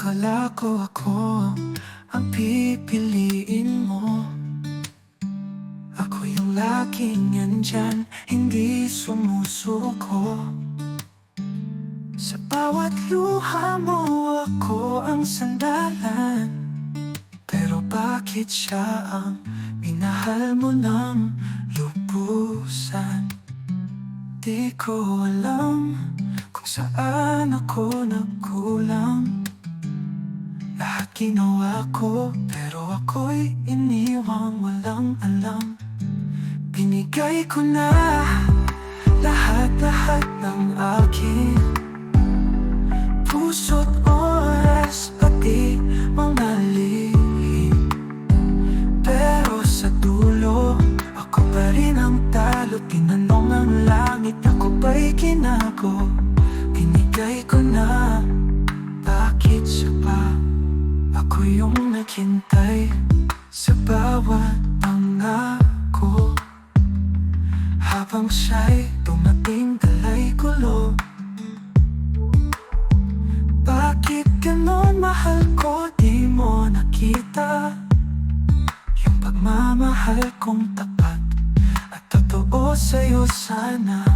Akala ko ako ang pipiliin mo. Ako yung laging nandyan, hindi sumusuko. Sa bawat luha mo ako ang sandalan. Pero bakit siya ang minahal mo ng lubusan? Di ko alam kung saan ako nagkulang. Lahat ginawa ko, pero ako'y iniwang walang alam. Binigay ko na lahat-lahat ng akin, puso't oras, pati mga lihim. Pero sa dulo, ako pa rin ang talo. Tinanong ang langit, ako ba'y ginago? Binigay ko na, bakit siya pa? Ako yung naghintay sa bawat pangako. Habang siya'y dumating, dala'y gulo. Bakit ganon mahal ko, di mo nakita? Yung pagmamahal kong tapat at totoo sa'yo sana.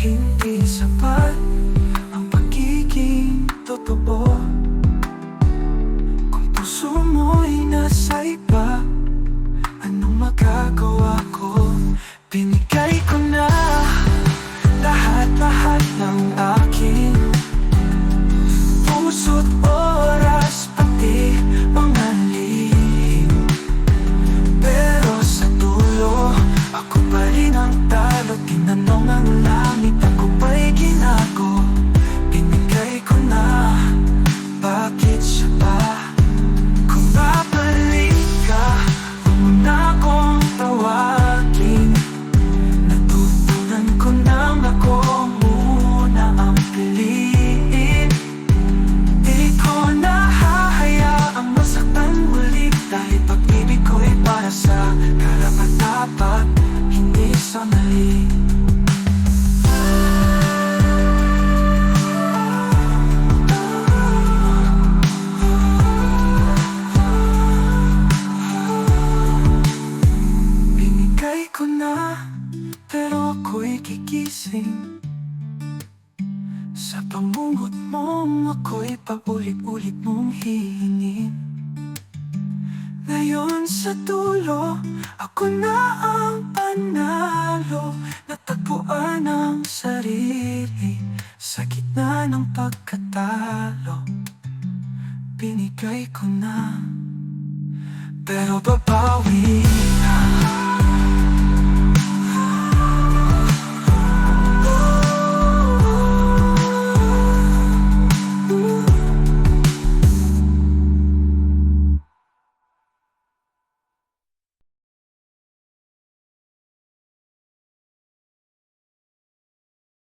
Hindi sapat ang pagiging totoo kung puso mo'y nasa iba. Anong magagawa ko? Binigay ko na lahat-lahat ng akin, puso't oras, pati mga lihim. Pero sa dulo, ako pa rin ang talo. Tinanong ang langit, ako ba'y ginago? Binigay ko na, bakit siya pa? Kung babalik ka, huwag mo na akong tawagin. Natutunan ko nang ako muna ang piliin. Di ko na hahayaang masaktan muli, dahil pag-ibig ko'y para sa karapat-dapat, hindi sa mali. Binigay ko na, pero ako'y gigising sa pangungot mong ako'y paulit-ulit mong hihingin. Ngayon sa dulo, ako na ang panalo. Natagpuan ang sarili sa gitna ng pagkatalo. Binigay ko na, pero babawi.